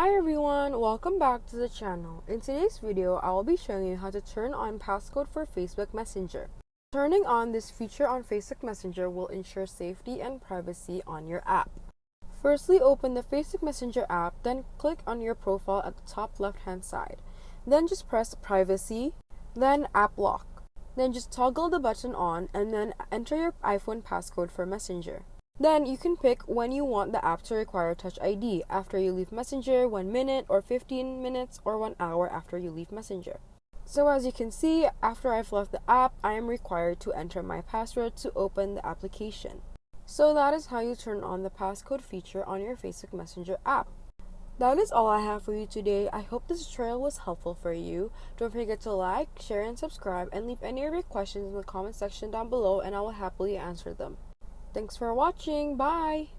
Hi everyone, welcome back to the channel. In today's video, I will be showing you how to turn on passcode for Facebook Messenger. Turning on this feature on Facebook Messenger will ensure safety and privacy on your app. Firstly, open the Facebook Messenger app, then click on your profile at the top left hand side. Then just press privacy, then app lock. Then just toggle the button on and then enter your iPhone passcode for Messenger. Then you can pick when you want the app to require Touch ID, after you leave Messenger, 1 minute or 15 minutes or 1 hour after you leave Messenger. So as you can see, after I've left the app, I am required to enter my password to open the application. So that is how you turn on the passcode feature on your Facebook Messenger app. That is all I have for you today. I hope this tutorial was helpful for you. Don't forget to like, share, and subscribe, and leave any of your questions in the comment section down below and I will happily answer them. Thanks for watching. Bye!